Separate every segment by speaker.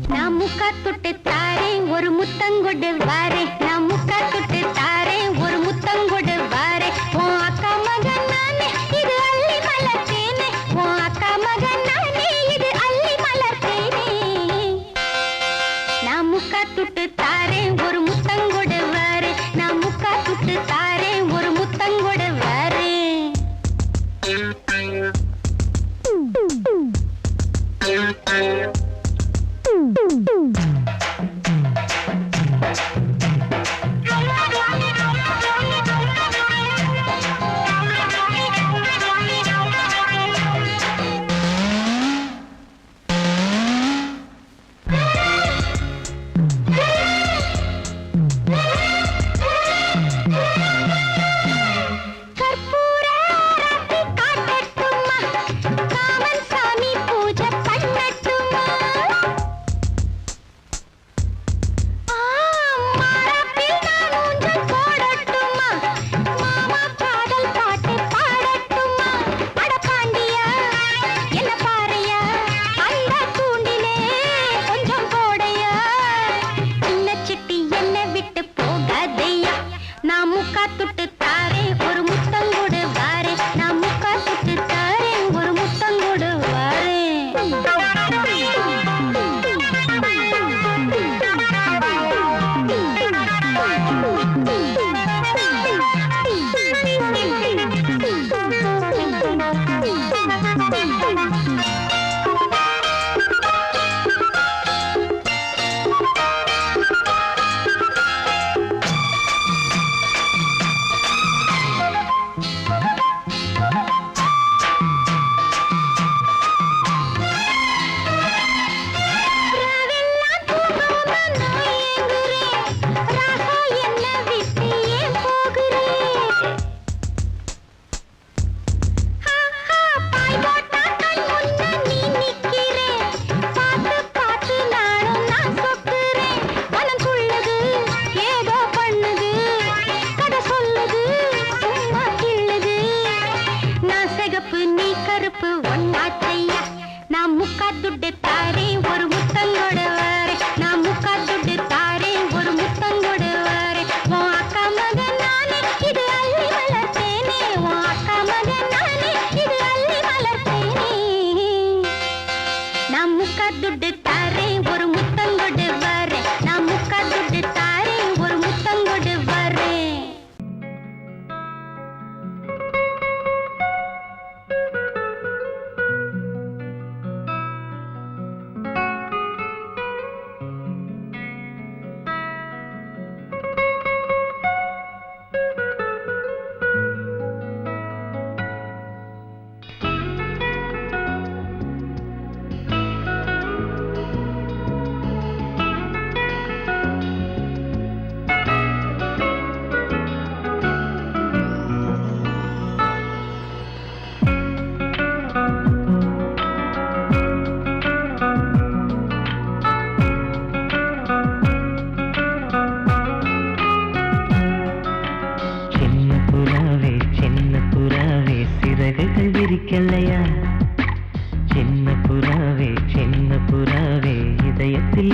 Speaker 1: நான் முக்கா தொட்டு தாரேன் ஒரு முத்தங்கொடு வாரே நான் முக்கா தொட்டு தாரேன் ஒரு முத்தங்கொடு வாரே உன் அக்கா மகன் நானே இது அள்ளி மலர்த்தேனே உன் அக்கா மகன் நானே இது அள்ளி மலர்த்தேனே நான் முக்கா தொட்டு தாரேன் ஒரு முத்தங்கொடு வாரே நான் முக்கா தொட்டு தாரேன் ஒரு முத்தங்கொடு வாரே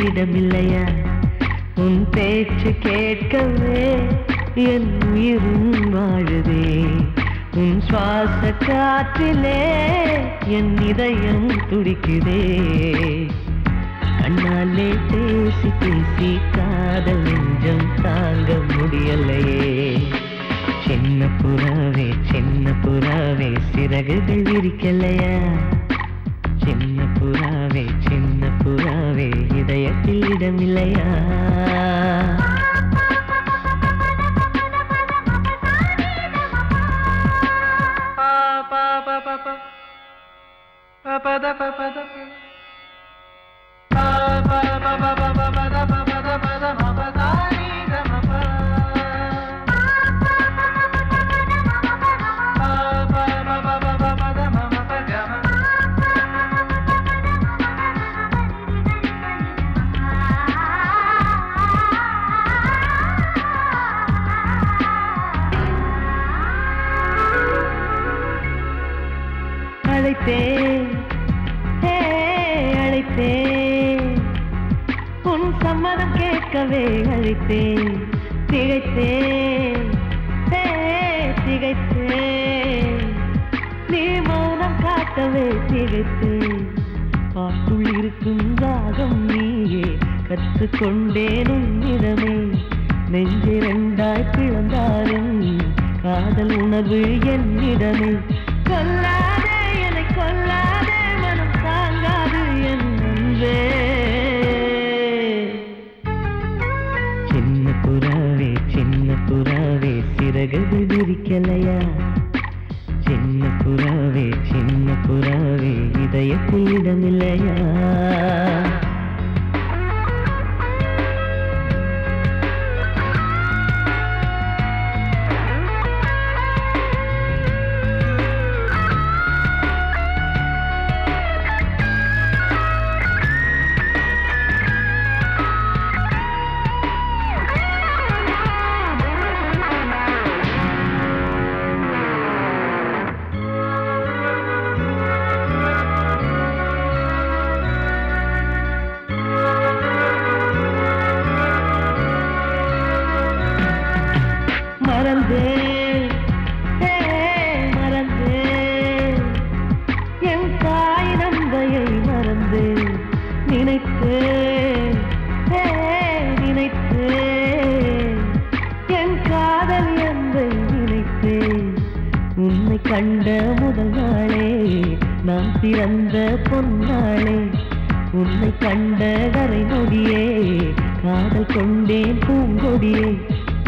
Speaker 2: இடமில்லையா உன் பேச்சு கேட்கவே என் உயிரும் வாழுதே உன் சுவாச காற்றிலே என் இதயம் துடிக்குதே கண்ணாலே பேசி பேசி காதல் நெஞ்சம் தாங்க முடியலையே சின்ன புறாவே சிறகுகள் விரிக்கலையா சின்ன புறாவே இதயத்தில் இடமில்லையா உன் சம்மதம் கேட்கவே அழைத்தேன், திகைத்தேன், திகைத்தேன். நீ மௌனம் காட்டவே திகைத்தேன். பாட்டுள் இருக்கும் ராகம் நீயே, கற்றுக்கொண்டேன் உன்னிடமே. நெஞ்சிரண்டாய் பிளந்தாலும் காதல் உணர்வு என்னிடமே. கொல்லாதே என்னை கொல்லாதே, மனம் தாங்காது என் அன்பே. சின்ன புறாவே சின்ன புறாவே சிறகுகள் விரிக்கலையா? சின்ன புறாவே சின்ன புறாவே இதயத்தில் இடமில்லையா? மறந்தேன், மறந்தேன் என் தாய் நந்தையை மறந்தேன். நினைத்தேன், நினைத்தேன் என் காதல் என்பை நினைத்தேன். உன்னை கண்ட முதல் நாளே நான் பிறந்த பொன்னாளே. உன்னை கண்ட கரை நொடியே காதல் கொண்டேன் பூங்கொடியே.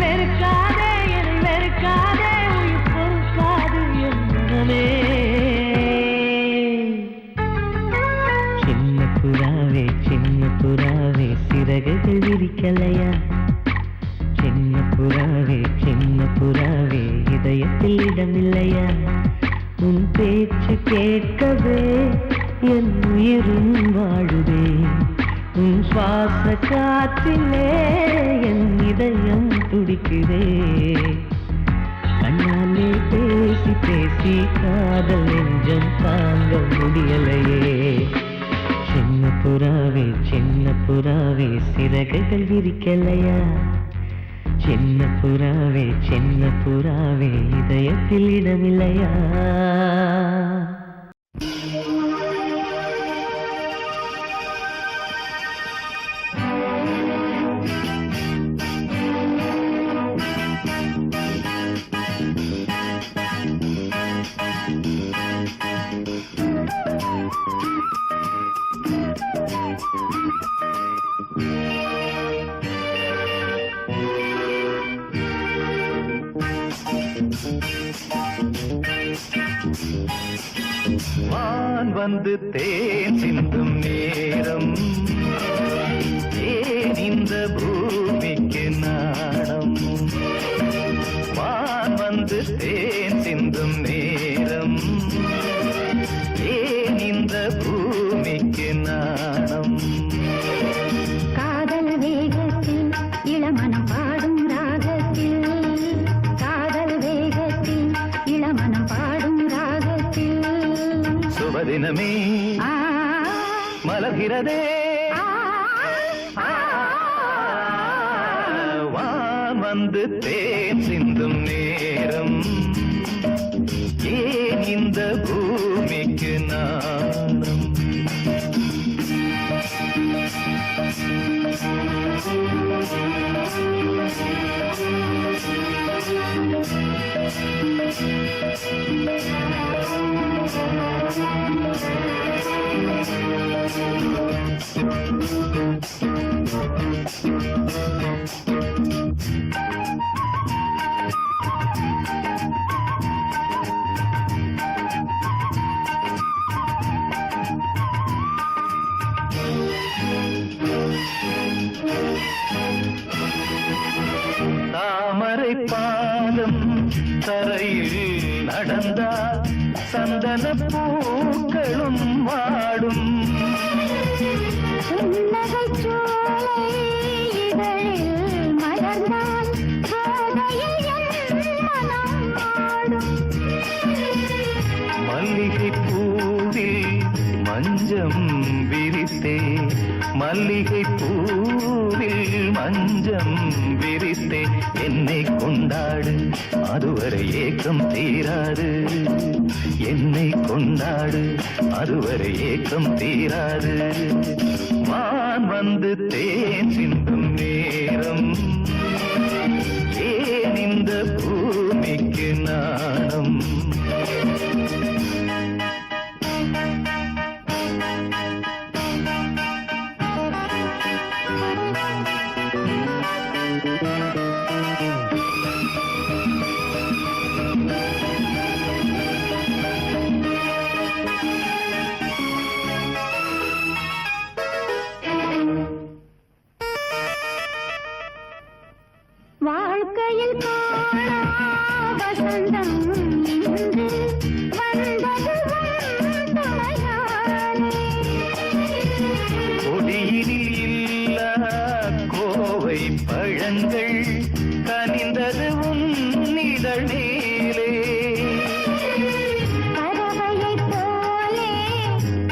Speaker 2: வெறுக்காதே என்னை வெறுக்காதே, உயிர் பொறுக்காது என் மனமே. சின்ன புறாவே சின்ன புறாவே சிறகுகள் விரிக்கலையா? சின்ன புறாவே சின்ன புறாவே இதயத்தில் இடமில்லையா? உன் பேச்சு கேட்கவே என் உயிரும் வாழுதே. உன் சுவாச காற்றிலே என் இதயம் துடிக்குதே. கண்ணாலே பேசி பேசி காதல் நெஞ்சம் தாங்க முடியலையே. சின்ன புறாவே சின்ன புறாவே சிறகுகள் விரிக்கலையா? சின்ன புறாவே சின்ன புறாவே இதயத்தில் இடமில்லையா?
Speaker 3: வான் வந்து தேன் சிந்தும் நேரம், ஏன் இந்த பூமிக்கு நாணம்? வான் வந்து தேன் சிந்தும் நேரம், ஏன் இந்த பூமிக்கு நாணம்?
Speaker 1: காதல் வேகத்தில் இளமனம் பாடும் ராகத்தில், காதல் வேகத்தில் இளமனம் பாடும் ராகத்தில்.
Speaker 3: சுபதினமே மலர்கிறதே, வான் வந்து தேன் சிந்தும் நேரம், ஏன் இந்த பூமிக்கு நாணம்? தாமரை பாதம் தரையில் நடந்தால் சந்தன பூக்களும் வாடும். மல்லிகை பூவில் மஞ்சம் விரித்தே மல்லிகை பூவில் மஞ்சம் விரித்தே என்னை கொண்டாடு அதுவரை ஏக்கம் தீராது என்னை கொண்டாடு அதுவரை ஏக்கம் தீராது வான் வந்து தேன் சிந்தும் நேரம் ஏன் இந்த பூமிக்கு நாணம்
Speaker 1: வாழ்க்கையில் காணா வசந்தம் இன்று வந்தது துணையானே
Speaker 3: கொடியினில் இல்ல கோவை பழங்கள் கனிந்தது உன்னிதழ் நீலே
Speaker 1: பறவையைப் போலே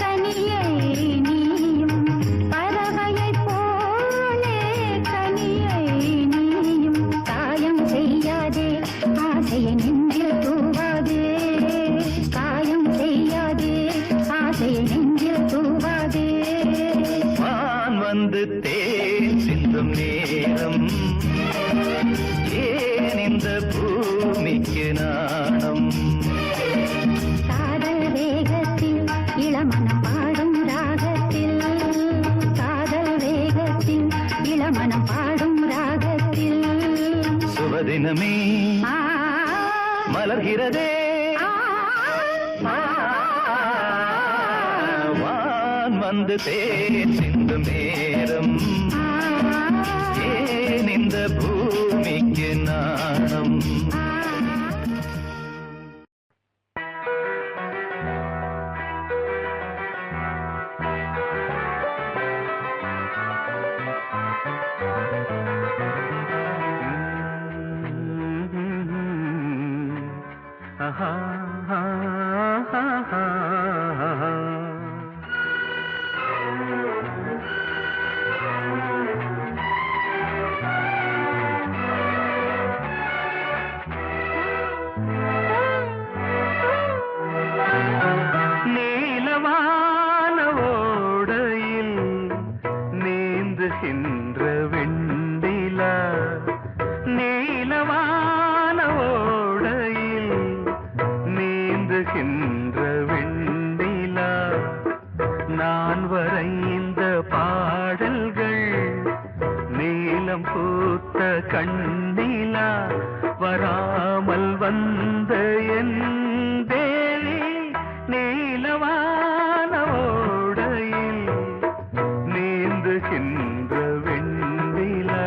Speaker 1: கனியை நீயும் பறவையைப் போலே கனியை நீயும் காயம் செய்யாதே ஆசையை நெஞ்சில் தூவாதே காயம் செய்யாதே ஆசையை நெஞ்சில் தூவாதே
Speaker 3: வான் வந்து தேன் சிந்தும் நேரம் ஏன் இந்த பூமிக்கு நாணம்
Speaker 1: காதல் வேகத்தில் இளமனம் பாடும் ராகத்தில் காதல் வேகத்தில் இளமனம் பாடும் ராகத்தில்
Speaker 3: சுபதினமே
Speaker 1: ஆ,
Speaker 3: மலர்கிறதே
Speaker 1: ஆ,
Speaker 3: வான் வந்து தேன் சிந்தும் நேரம்
Speaker 1: ஆ,
Speaker 3: ஏன் இந்த பூமிக்கு நாணம்
Speaker 1: ஆ.
Speaker 3: நீலவான ஓடையில் நீந்துகின்ற வெண்டிலா நீலவான ஓடையில் நீந்துகின்ற வெண்டிலா நான் வரைந்த பாடல்கள் நீலம் பூத்த கண்ணிலா வராமல் வந்த என் தேவி நீலவான ஓடையில் நீந்துகின்ற வெண்ணிலா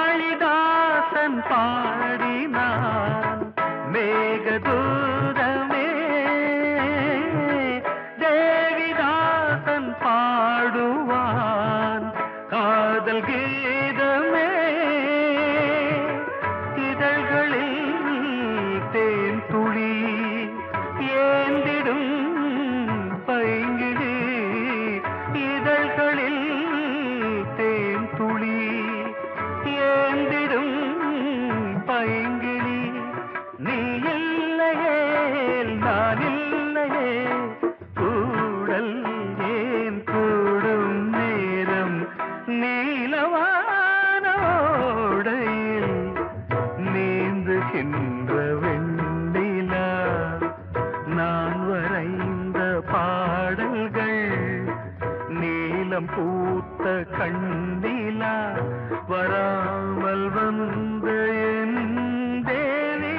Speaker 3: காளிதாசன் பாடினான் மேகதூதமே தேவிதாசன் பாடுவான் காதல் கீதமே இதழ்களில் தேன் துளி ஏந்திடும் பைங்கிழி இதழ்களில் தேன் துளி ஏந்திடும் பைங்கிழி நீ இல்லையே நான் இல்லையே கூடல் ஏன் கூடும் நேரம் நீலவான ஓடையில் நீந்துகின்ற வெண்ணிலா நான் வரைந்த பாடல்கள் நீலம் பூத்த கண்ணிலா வராமல் வந்த என் தேவி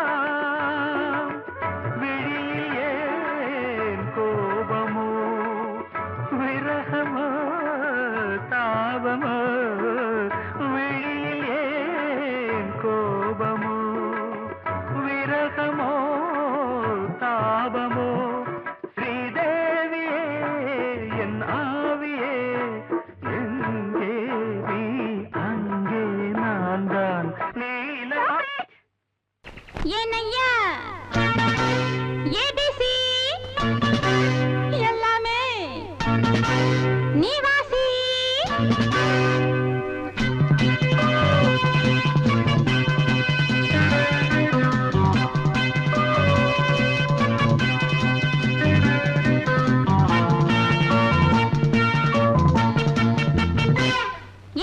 Speaker 2: பாடலாம் விழியே கோபமோ விரகமோ தாபமோ விழியே கோபமோ விரகமோ தாபமோ ஸ்ரீதேவியே என் ஆவியே எங்கே நீ அங்கே நான் தான் நீல
Speaker 1: ஏனையா ஏபிசி எல்லாமே நீ வாசி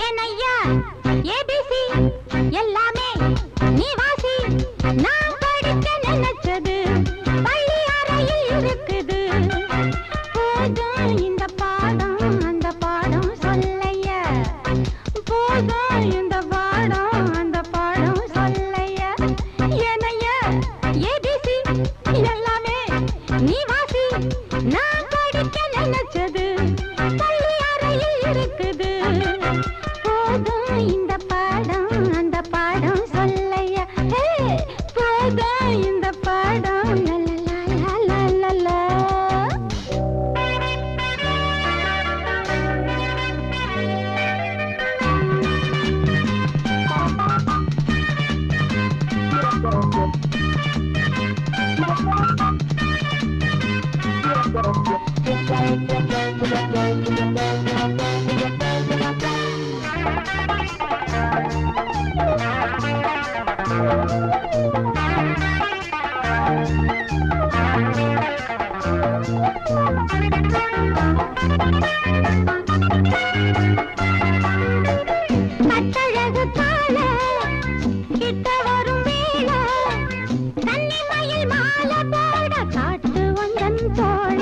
Speaker 1: ஏனையா ஏபிசி எல்லாமே நீ வாசி நான் படிக்க நினைச்சது பள்ளி அறையில் இருக்குது போதும் இந்த பாடம் அந்த பாடம் சொல்லையா போதும் இந்த பாடம் அந்த பாடம் சொல்லையா ஏனையா ஏபிசி எல்லாமே நீ வாசி நான் படிக்க நினைச்சது பள்ளி அறையில் இருக்குது போதும் இந்த பாடம் அந்த பாடம் சொல்லையா போதும் இந்த பாடம் லலலலலலலா. கட்டழகு கால கிட்ட வரும் வேளை கன்னிமயில் மாலை போட காட்டு வந்தன் தோழ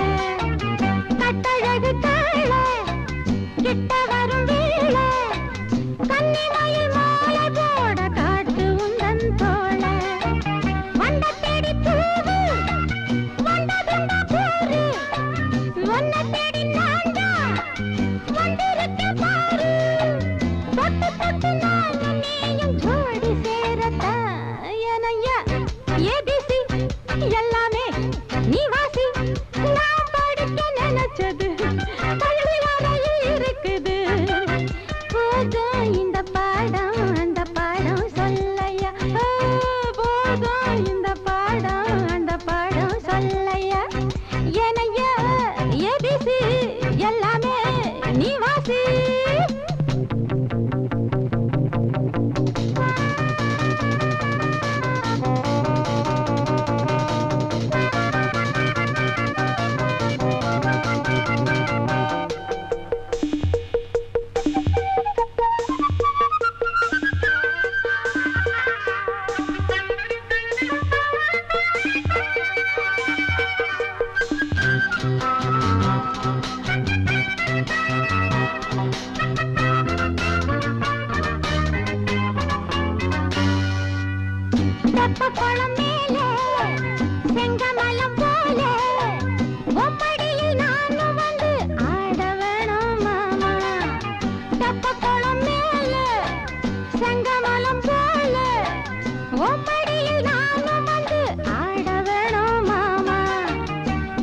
Speaker 1: கட்டழகு கால கிட்ட வரும் வேளை கன்னிமயில் மாலை போட காட்டு வந்தன் தோழ வண்ட தேடி பூவு வந்ததுண்டா போரு ஒன்ன தேடி நான்டா வந்திருக்க பாரு தொட்டு தொட்டு நானும் நீயும் ஜோடி சேரத்தா ஏனையா ஏபிசி எல்லாமே நீ வாசி நான் படிக்க நினைச்சது பள்ளி அறையில் இருக்குது போதும் இந்த பாடம் அந்த பாடம் சொல்லையா போதும் இந்த பாடம் அந்த பாடம் சொல்லையா ஏனையா ஏபிசி எல்லாமே நீ வாசி தெப்பக்குளம் மேலே செங்கமலம் போல உம்மடியில் நானும் வந்து ஆட வேணும் மாமா தெப்பக்குளம் மேலே செங்கமலம் போல உம்மடியில் நானும் வந்து ஆட வேணும் மாமா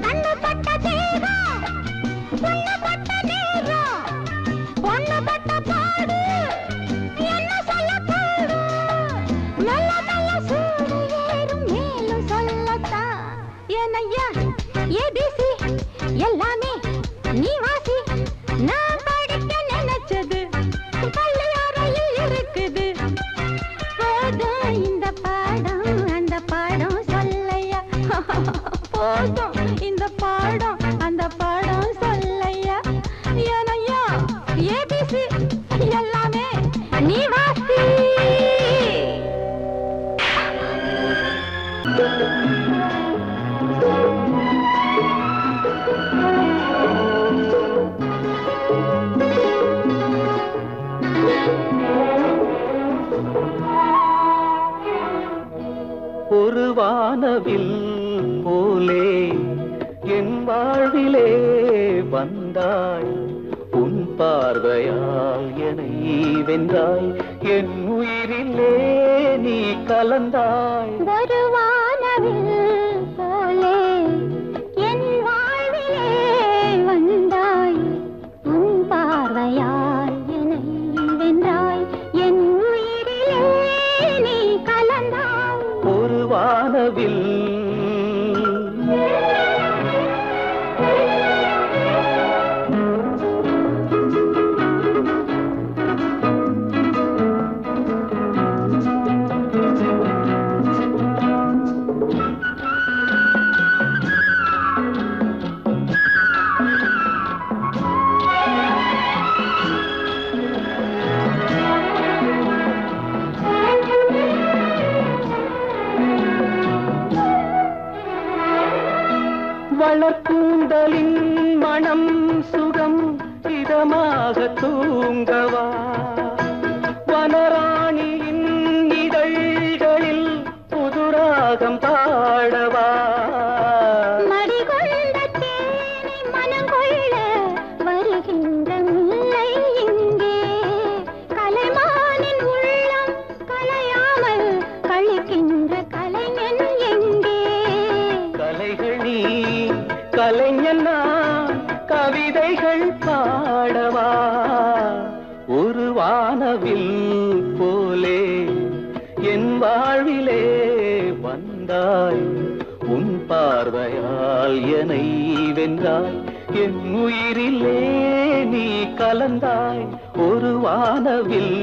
Speaker 1: கண்ணு பட்ட தேகம் புண்ணு பட்ட நேரம்
Speaker 2: வானவில் போலே என் வாழ்விலே வந்தாய் உன் பார்வையால் என்னை வென்றாய் என் உயிரிலே நீ கலந்தாய்
Speaker 1: ஒரு வானவில் போலே என் வாழ்விலே வந்தாய் உன் பார்வையால் என்னை வென்றாய் என் உயிரிலே நீ கலந்தாய்
Speaker 2: ஒரு வானவில் வளர்க்கூந்தலின் மனம் சுகம் இதமாக தூங்கவா வனராணியின் இதழ்களில் புதுராகம் பாடவா
Speaker 1: மடிகொண்ட தேனை மனங்கொள்ள வருகின்ற முல்லை இங்கே கலைமானின் உள்ளம் கலையாமல் கழிக்கின்ற கலைஞன் எங்கே
Speaker 2: கலைகள் நீ கலைஞன் நான் கவிதைகள் பாடவா ஒரு வானவில் போலே என் வாழ்விலே வந்தாய் உன் பார்வையால் என்னை வென்றாய் என் உயிரிலே நீ கலந்தாய் ஒரு வானவில்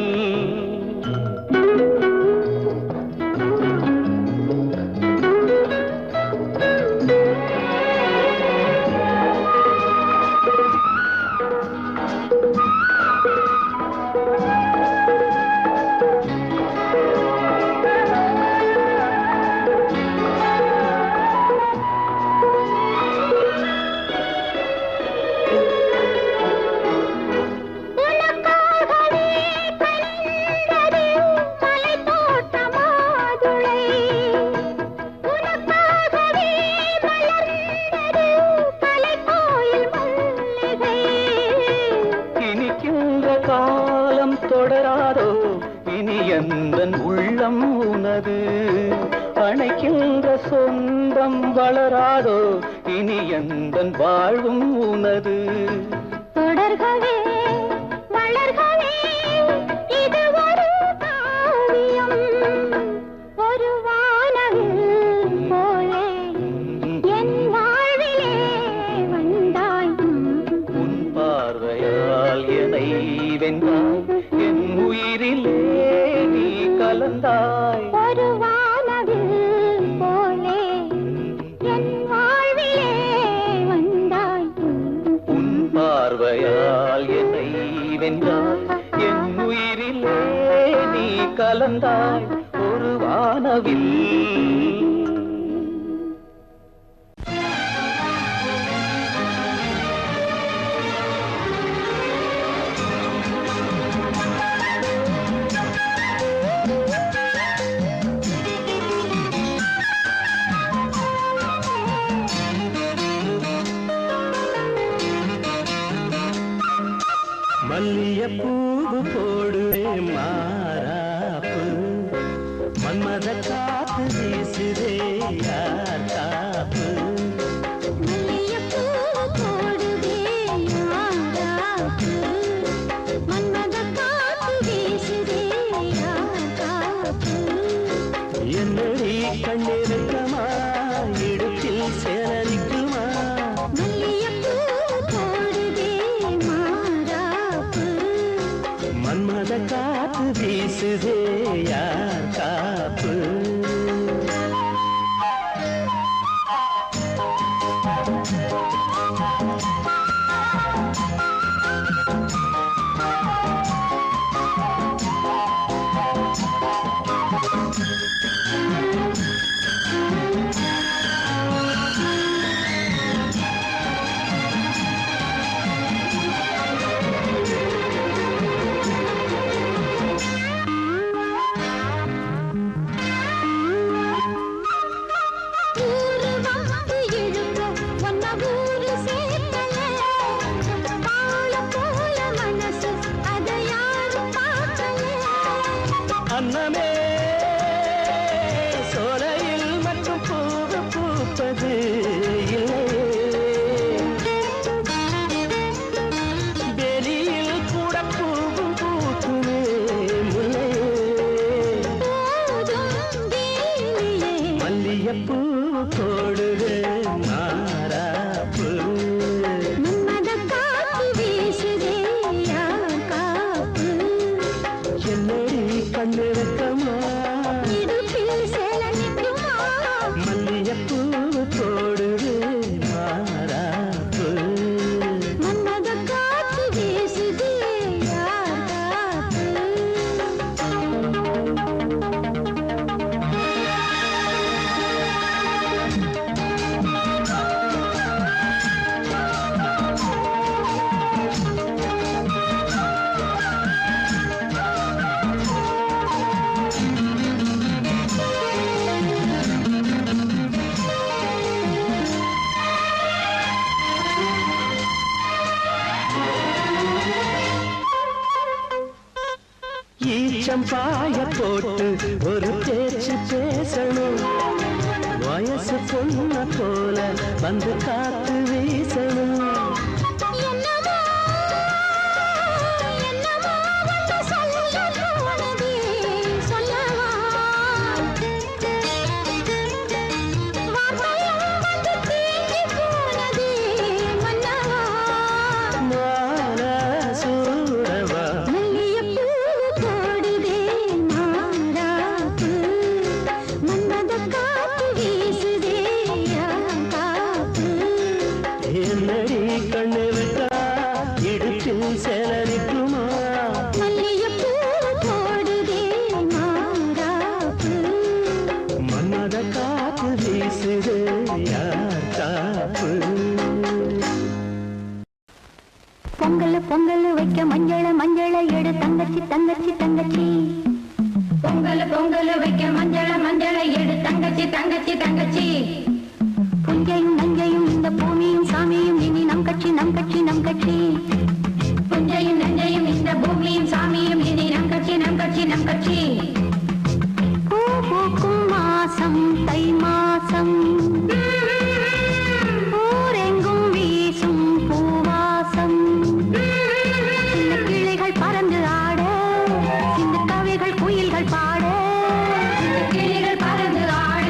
Speaker 2: தொடராதோ இனி எந்தன் உள்ளம் உனது அணைக்கின்ற சொந்தம் வளராதோ இனி எந்தன் வாழ்வும் உனது
Speaker 1: தொடர்கவே வளர்கவே இது ஒரு காவியம் ஒரு வானவில் போலே என் வாழ்விலே வந்தாய்
Speaker 2: உன் பார்வையால் என்னை வென்றாய் என் உயிரிலே நீ கலந்தாய்
Speaker 1: ஒரு வானவில் போலே என் வாழ்விலே வந்தாய்
Speaker 2: உன் பார்வையால் என்னை வென்றாய் என் உயிரிலே நீ கலந்தாய் ஒரு வானவில் மல்லியப்பூவு போடுவே மாறாப்பு மன்மத காத்து வீசுதே யார் காப்பு
Speaker 1: மல்லிகைப்பூ போடுவே யாராப்பு மன்மத காத்து வீசுதே யாராப்பு
Speaker 2: என்னடி கண்ணிருக்கமா இடுப்பில் சேரரிக்குமா
Speaker 1: மல்லிகைப்பூ போடுவே மாறாப்பு
Speaker 2: மன்மத காத்து வீசுதே யார் காப்பு அன்னமே சோலையில் மட்டும் பூவு பூப்பது இல்லையே வெளியில் கூட பூவும் பூக்குமே முல்லையே மல்லியப்பூ போடுது மாறாப்பு என்னடி கண்ணிறக்கமா மல்லியப்பூ போடுது மாறாப்பு ஈச்சம்பாய போட்டு ஒரு பேச்சு பேசணும் வயசு பொண்ண போல வந்து காத்து வீசணும் என்னடி கண்ணு விட்டா இடுப்பில் சேலரிக்குமா மன்மத காப்பு வீசுது யார் காப்பு
Speaker 1: பொங்கல் பொங்கல் வைக்க மஞ்சள மஞ்சள எடு தங்கச்சி தங்கச்சி தங்கச்சி பொங்கல் பொங்கல் வைக்க மஞ்சள மஞ்சள எடு தங்கச்சி தங்கச்சி தங்கச்சி புஞ்சையும் நஞ்சையும் இந்த பூமியும் சாமியும் இனி நம் கட்சி நம் கட்சி நம் கட்சி புஞ்சையும் நஞ்சையும் இந்த பூமியும் சாமியும் இனி நம் கட்சி நம் கட்சி நம் கட்சி பூ பூக்கும் மாசம் தை மாசம் ஊரெங்கும் வீசும் பூவாசம் சின்ன கிளைகள் பறந்து ஆட சின்ன கவிகள் குயில்கள் பாட கிளைகள் பறந்து ஆட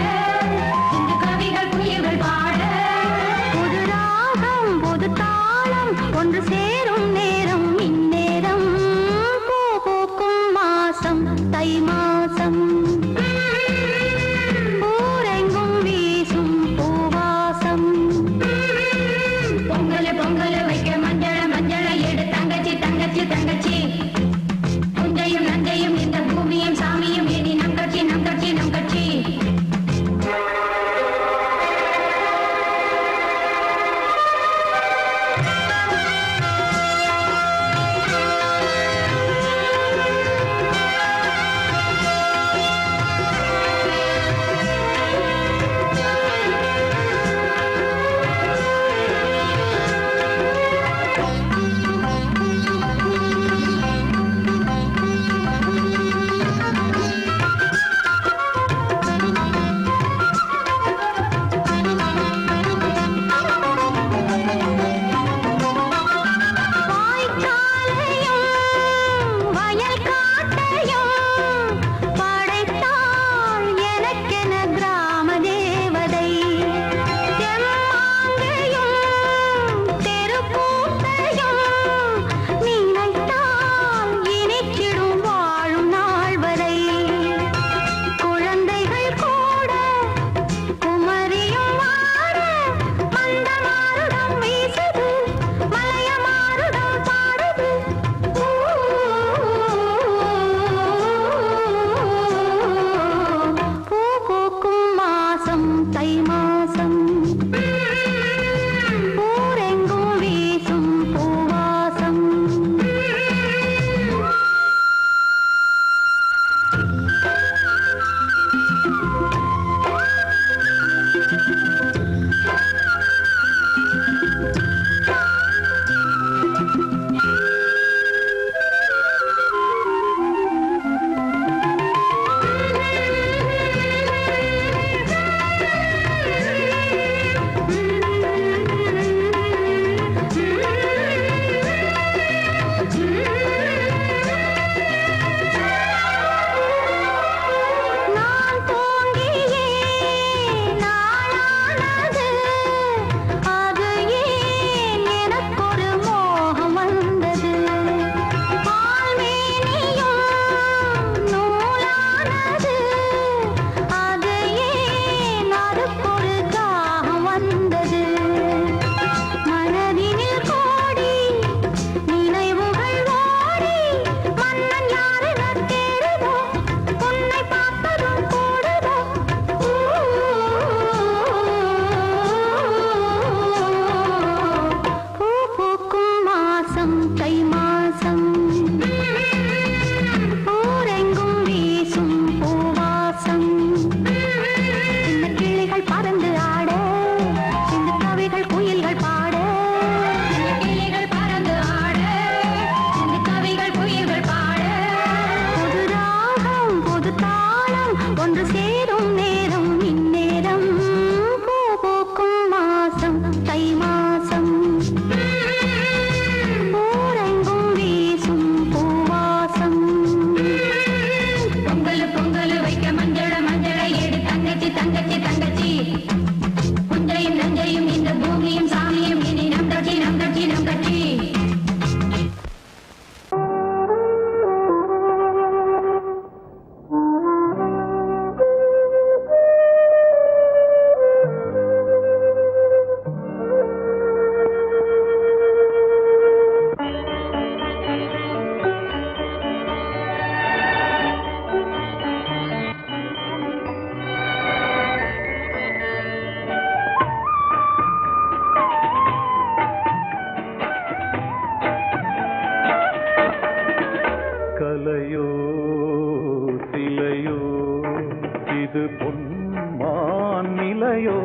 Speaker 4: இது பொன்மான் நிலையோ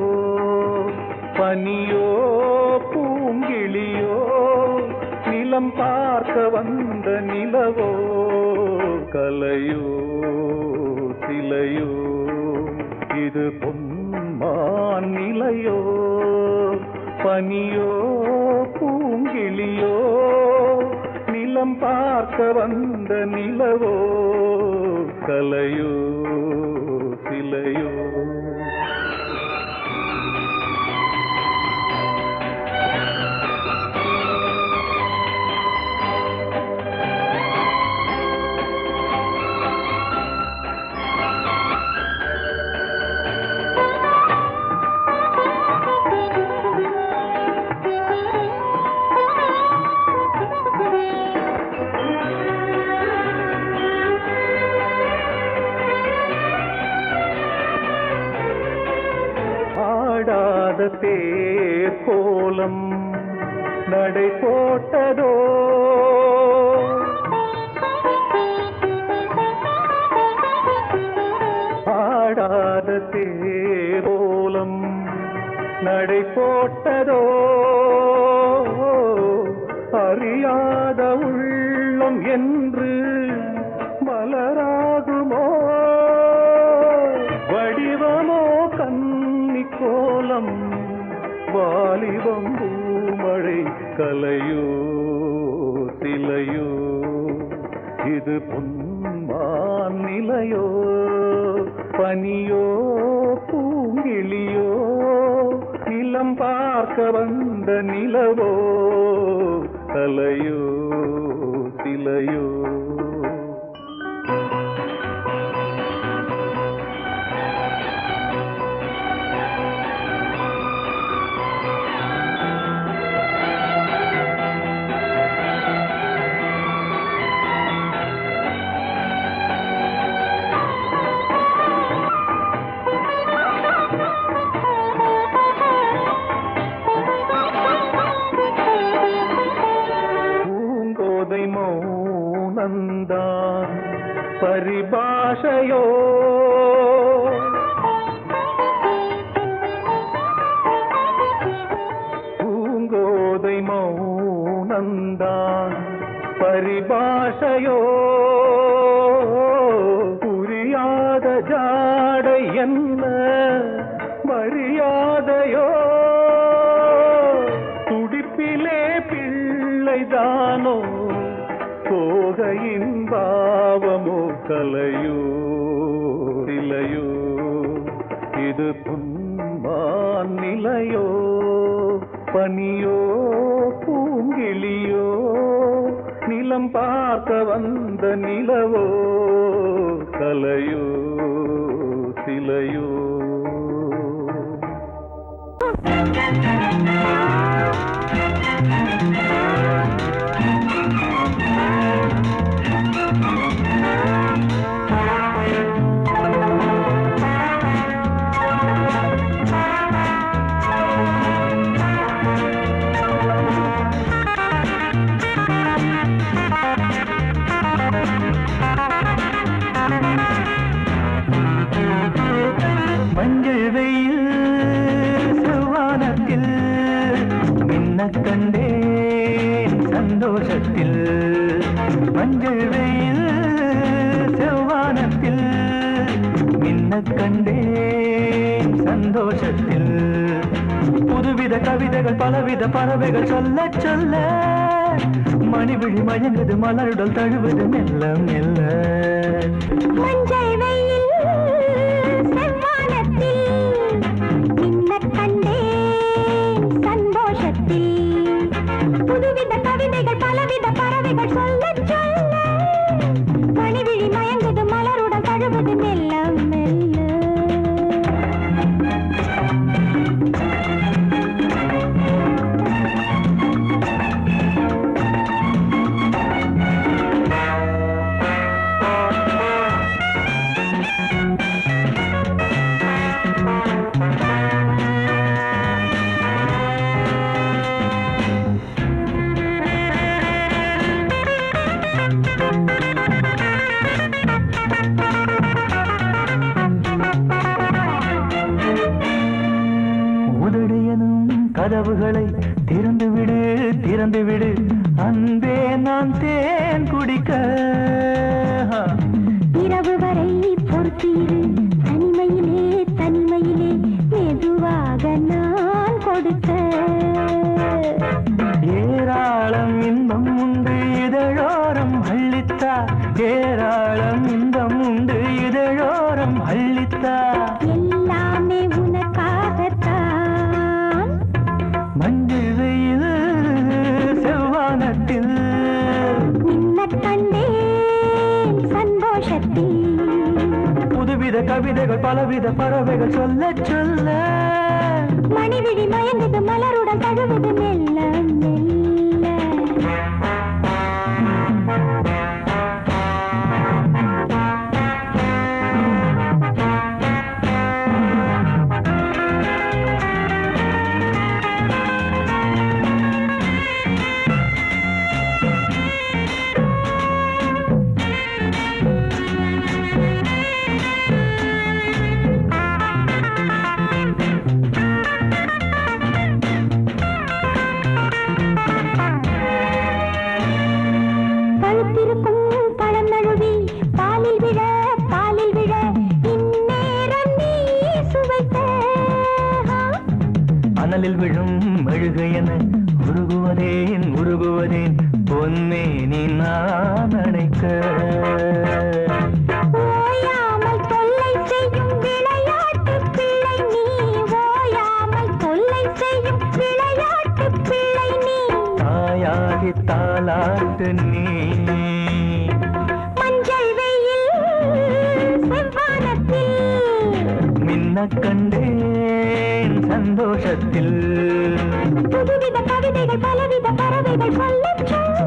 Speaker 4: பனியோ பூங்கிளியோ நிலம் பார்க்க வந்த நிலவோ கலையோ சிலையோ இது பொன்மான் நிலையோ பனியோ பூங்கிளியோ நிலம் பார்க்க வந்த நிலவோ கலையோ சிலையோ தேர் கோலம் நடை போட்டதோ ஆடாத தேர் கோலம் நடை போட்டதோ அறியாத உள்ளம் என்று மலராகுமோ வடிவமோ கன்னி கோலம் வாலிபம் பூமழை கலையோ சிலையோ இது பொன்மான் நிலையோ பனியோ பூங்கிளியோ நிலம் பார்க்க வந்த நிலவோ கலையோ சிலையோ மௌனந்தான் பரிபாஷையோ பூங்கோதை மௌனந்தான் பரிபாஷையோ புரியாத ஜாடை என்ன மரியாதையோ துடிப்பிலே பிள்ளைதானோ சோகையின் பாவமோ கலையோ சிலையோ இது பொன்மான் நிலையோ பனியோ பூங்கிளியோ நிலம் பார்க்க வந்த நிலவோ கலையோ சிலையோ மஞ்சள் வெயில் செவ்வானத்தில் மின்னக் கண்டேன் சந்தோஷத்தில் மஞ்சள் வெயில் செவ்வானத்தில் மின்னக் கண்டேன் சந்தோஷத்தில் புதுவித கவிதைகள் பலவித பறவைகள் சொல்ல சொல்ல மணிவிழி மயங்குது மலருடல் தழுவது மெல்ல மெல்ல
Speaker 1: மஞ்சள் வெயில் செவ்வானத்தில் மின்னக் கண்டேன் சந்தோஷத்தில் புதுவித கவிதைகள் பலவித பறவைகள் சொல்ல சொல்ல மணிவிழி மயங்குது மலருடன் தழுவது மெல்ல மெல்ல
Speaker 4: கதவுகளை திறந்து விடு திறந்து விடு அன்பே நான் தேன் குடிக்க
Speaker 1: இரவு வரை பொறுத்தீரு தனிமையிலே தனிமையிலே மெதுவாக நான் கொடுக்க
Speaker 4: ஏராளம் இன்பம் உண்டு இதழோரம் அள்ளித்தா ஏராளம் இன்பம் உண்டு இதழோரம் அள்ளித்தா
Speaker 1: எல்லாமே உனக்காகத்தான்
Speaker 4: மஞ்சள் வெயில் செவ்வானத்தில்
Speaker 1: நின்ன கண்டேன் சந்தோஷத்தில்
Speaker 4: புதுவித கவிதைகள் பலவித பறவைகள் சொல்ல சொல்ல
Speaker 1: மணிவிழி மயங்குது மலருடன் தழுவுது மெல்ல மெல்ல
Speaker 4: அனலில் விழும் மெழுகையன உருகுவதேன் உருகுவதேன் பொன்னே நீ நான் அணைக்க
Speaker 1: ஓயாமல் தொல்லை செய்யும் விளையாட்டு பிள்ளை நீ ஓயாமல் தொல்லை செய்யும் விளையாட்டு பிள்ளை நீ
Speaker 4: தாயாகி தாலாட்டு நீ
Speaker 1: மஞ்சள் வெயில் செவ்வானத்தில்
Speaker 4: மின்ன கண்டேன் சந்தோஷத்தில்
Speaker 1: புதுவித கவிதைகள் பலவித பறவைகள் சொல்ல சொல்ல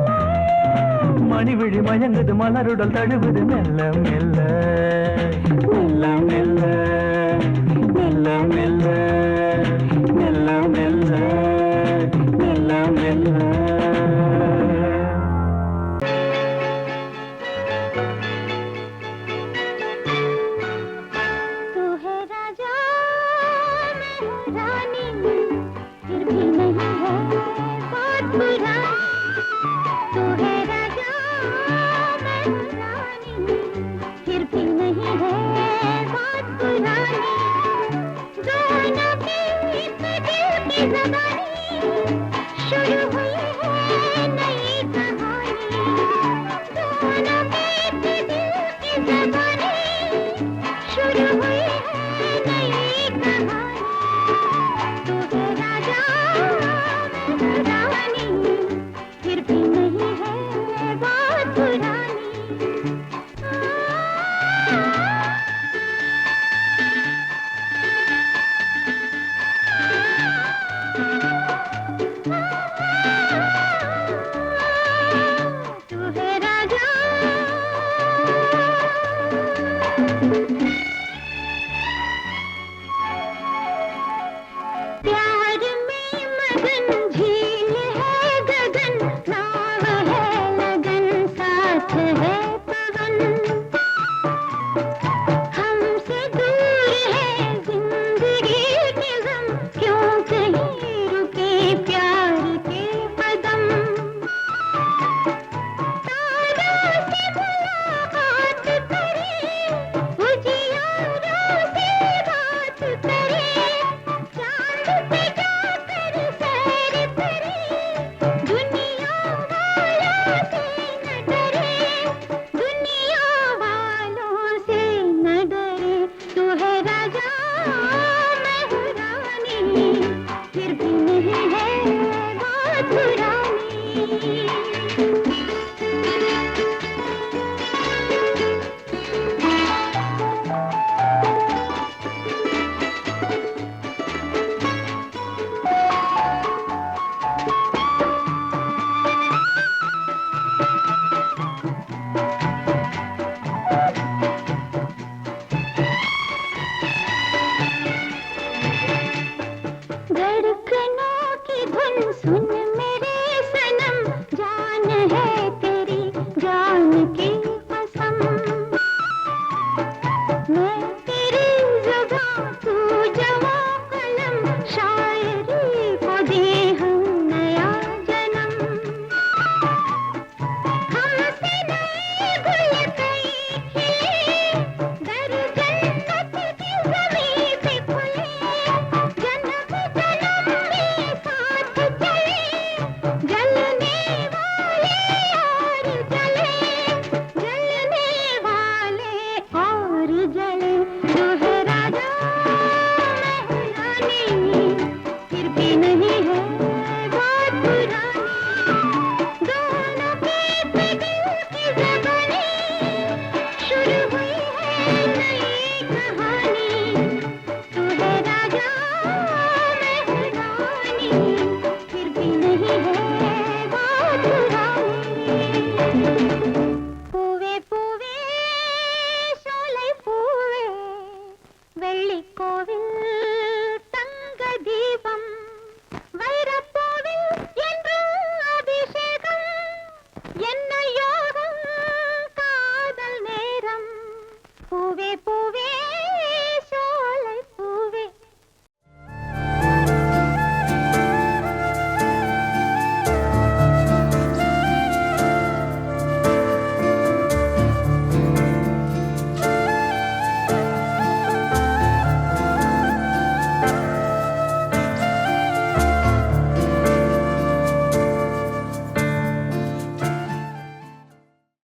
Speaker 4: மணிவிழி மயங்குது மலருடல் தழுவுது மெல்ல மெல்ல மெல்ல மெல்ல மெல்ல மெல்ல மெல்ல மெல்ல மெல்ல மெல்ல
Speaker 1: प्यार में मगन झील है गगन नाव है लगन साथ है